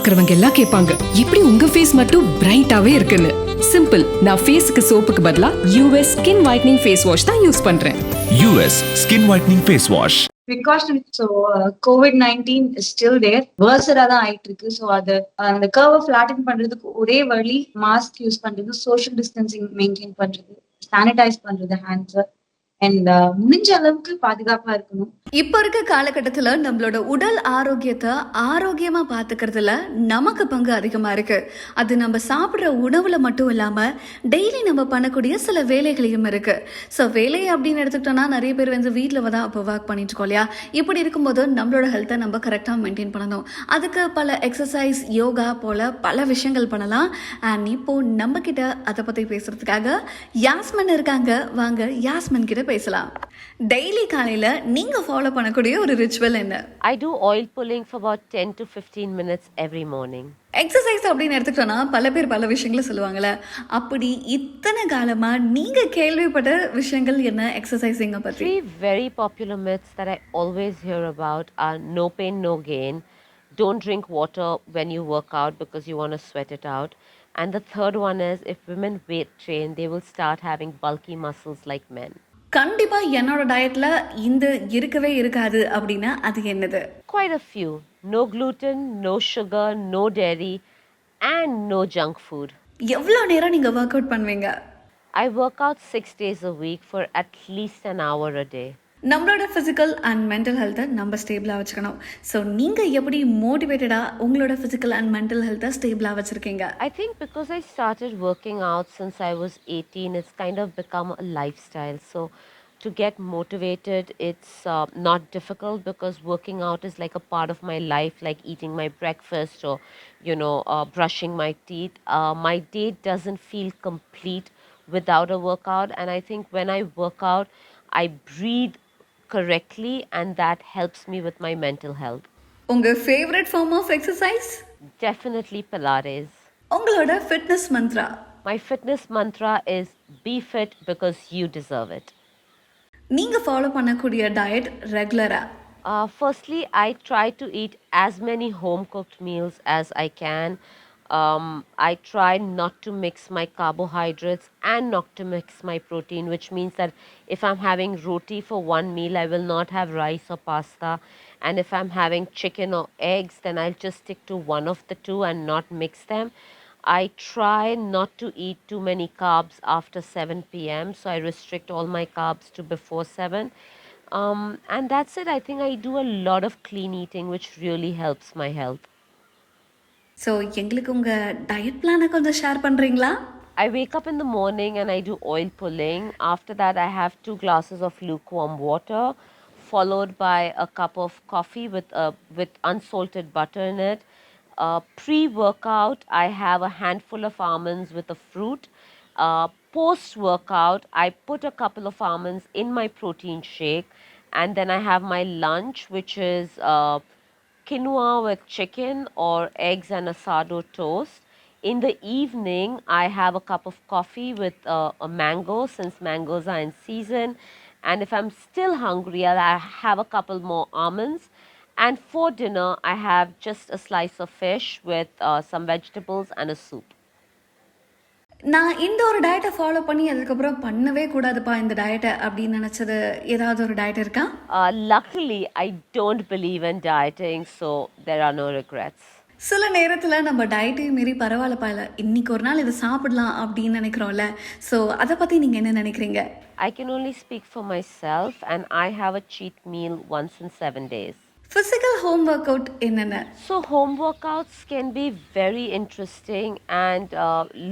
பாக்குறவங்க எல்லாம் கேட்பாங்க, எப்படி உங்க ஃபேஸ் மட்டும் பிரைட்டாவே இருக்குன்னு. சிம்பிள், நான் ஃபேஸ்க்கு சோப்புக்கு பதிலா US skin whitening face wash தான் யூஸ் பண்றேன். US Skin Whitening Face Wash. Precaution. So COVID-19 is still there. Versera தான் ஆயிட்டு இருக்கு. ஸோ அது அந்த கர்வை ஃபிளாட்டன் பண்றதுக்கு ஒரே வழி மாஸ்க் யூஸ் பண்றது, சோஷியல் டிஸ்டன்சிங் மெயின்டைன் பண்றது, சானிடைஸ் பண்றது ஹேண்ட்ஸை, அண்ட் முடிஞ்ச அளவுக்கு பாதுகாப்பா இருக்கணும். இப்ப இருக்க காலகட்டத்துல நம்மளோட உடல் ஆரோக்கியத்தை ஆரோக்கியமா பாத்துக்கிறதுல நமக்கு பங்கு அதிகமா இருக்கு. அது நம்ம சாப்பிடுற உணவுல மட்டும் இல்லாம டெய்லி நம்ம பண்ணக்கூடிய சில வேலைகளையும் இருக்கு. ஸோ வேலை அப்படின்னு எடுத்துக்கிட்டோம்னா நிறைய பேர் வந்து வீட்டில் தான் அப்போ ஒர்க் பண்ணிட்டு இருக்கோம் இல்லையா. இப்படி இருக்கும்போது நம்மளோட ஹெல்த்தை நம்ம கரெக்டாக மெயின்டைன் பண்ணணும். அதுக்கு பல எக்ஸசைஸ், யோகா போல பல விஷயங்கள் பண்ணலாம். அண்ட் இப்போ நம்ம கிட்ட அதை பத்தி பேசுறதுக்காக யாஸ்மன் இருக்காங்க. வாங்க யாஸ்மன் கிட்ட பேசலாம். டெய்லி காலையில நீங்க ஃபாலோ பண்ணக்கூடிய ஒரு ரிச்சுவல் என்ன? I do oil pulling for about 10 to 15 minutes every morning. Exercise அப்படின்னு எடுத்துக்கிட்டோம்னா பல பேர் பல விஷயங்களை சொல்லுவாங்கல்ல. அப்படி இத்தனை காலமா நீங்க கேள்விப்பட்ட விஷயங்கள் என்ன எக்ஸசைசிங்க பத்தி? 3 very popular myths that I always hear about are no pain, no gain, don't drink water when you work out because you want to sweat it out, and the third one is if women weight train, they will start having bulky muscles like men. கண்டிப்பா என்னோட டயட்ல இந்த இருக்கவே இருக்காது அப்படின்னா அது என்னது? Quite a few. No gluten, no sugar, no dairy, and no junk food. எவ்வளோ நேரம் நீங்க ஒர்க் அவுட் பண்ணுவீங்க? I work out 6 days a week for at least an hour a day. நம்மளோட ஃபிசிக்கல் அண்ட் மென்டல் ஹெல்த்தை நம்ம ஸ்டேபிளாக வச்சுக்கணும். So நீங்கள் எப்படி மோட்டிவேட்டடாக உங்களோட ஃபிசிக்கல் அண்ட் மென்டல் ஹெல்த்தை ஸ்டேபிளாக வச்சுருக்கீங்க? I think because I started working out since I was 18, it's kind of become a lifestyle. So to get motivated, it's not difficult because working out is like a part of my life, like eating my breakfast or, brushing my teeth. My day doesn't feel complete without a workout. And I think when I work out, I breathe correctly and that helps me with my mental health. உங்கள் favourite form of exercise? Definitely Pilates. உங்களோட fitness mantra? My fitness mantra is be fit because you deserve it. நீங்கள் follow பண்ணக்கூடிய diet ரெகுலரா? Firstly, I try to eat as many home cooked meals as I can. I try not to mix my carbohydrates and not to mix my protein, which means that if I'm having roti for one meal, I will not have rice or pasta. And if I'm having chicken or eggs, then I'll just stick to one of the two and not mix them. I try not to eat too many carbs after 7 p.m. So I restrict all my carbs to before 7. And that's it. I think I do a lot of clean eating, which really helps my health. So எங்களுக்கு உங்கள் diet பிளானை கொஞ்சம் share பண்ணுறீங்களா? I wake up in the morning and I do oil pulling. After that, I have 2 glasses of lukewarm water, followed by a cup of coffee with unsalted butter in it. Pre-workout, I have a handful of almonds with a fruit. Post-workout, I put a couple of almonds in my protein shake, and then I have my lunch, which is quinoa with chicken or eggs and a sourdough toast. In the evening, I have a cup of coffee with a mango, since mangoes are in season. And if I'm still hungry, I'll have a couple more almonds. And for dinner, I have just a slice of fish with some vegetables and a soup. நான் இந்த ஒரு டயட்டை follow பண்ணி அதுக்கப்புறம் பண்ணவே கூடாதுப்பா இந்த டயட்டை அப்படின்னு நினச்சது ஏதாவது ஒரு டயட் இருக்கா? Luckily, I don't believe in dieting, so there are no regrets. சில நேரத்தில் நம்ம டயட்டையும் மீறி பரவாயில்லப்பா, இல்லை இன்னைக்கு ஒரு நாள் இதை சாப்பிடலாம் அப்படின்னு நினைக்கிறோம்ல. ஸோ அதை பற்றி நீங்கள் என்ன நினைக்கிறீங்க? I can only speak for myself, and I have a cheat meal once in 7 days. Physical home work out என்னென்ன? So home workouts can be very interesting, and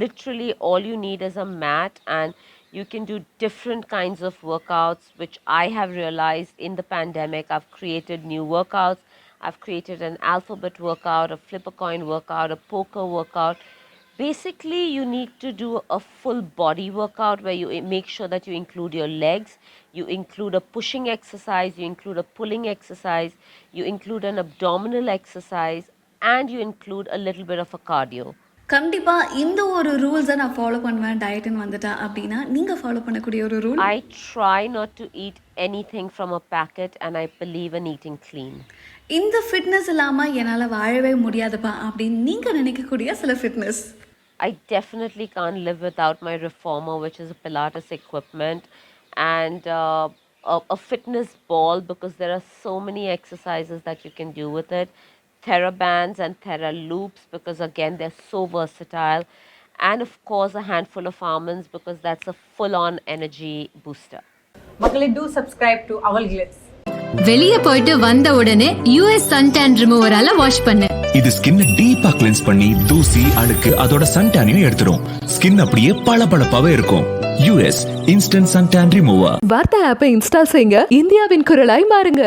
literally all you need is a mat, and you can do different kinds of workouts, which I have realized in the pandemic. I've created new workouts. I've created an alphabet workout, a flip a coin workout, a poker workout. Basically, you need to do a full body workout where you make sure that you include your legs, you include a pushing exercise, you include a pulling exercise, you include an abdominal exercise, and you include a little bit of a cardio. கண்டிப்பாக இந்த ஒரு ரூல்ஸை நான் follow பண்ணுவேன் டயட்டுன்னு வந்துட்டா அப்படின்னா நீங்கள் follow பண்ணக்கூடிய ஒரு rule? I try not to eat anything from a packet, and I believe in eating clean. இந்த ஃபிட்னஸ் இல்லாம என்னால வாழவே முடியாதுப்பா அப்படின்னு நீங்க நினைக்கக்கூடிய சில fitness. I definitely can't live without my reformer, which is a Pilates equipment, and a fitness ball, because there are so many exercises that you can do with it. TheraBands and Thera loops, because again they're so versatile, and of course a handful of almonds, because that's a full-on energy booster. Makale, do subscribe to Owl Glitz. வெளிய போயிட்டு வந்த உடனே US Sun tan ரிமூவரால wash பண்ணு. இது skin டீப்பா cleanse பண்ணி தூசி அழுக்கு அதோட சன்டானையும் எடுத்துரும். ஸ்கின் அப்படியே பளபளப்பாவே இருக்கும். US instant suntan remover. வார்த்தை ஆப்பை இன்ஸ்டால் செய்யுங்க, இந்தியாவின் குரலாய் மாறுங்க.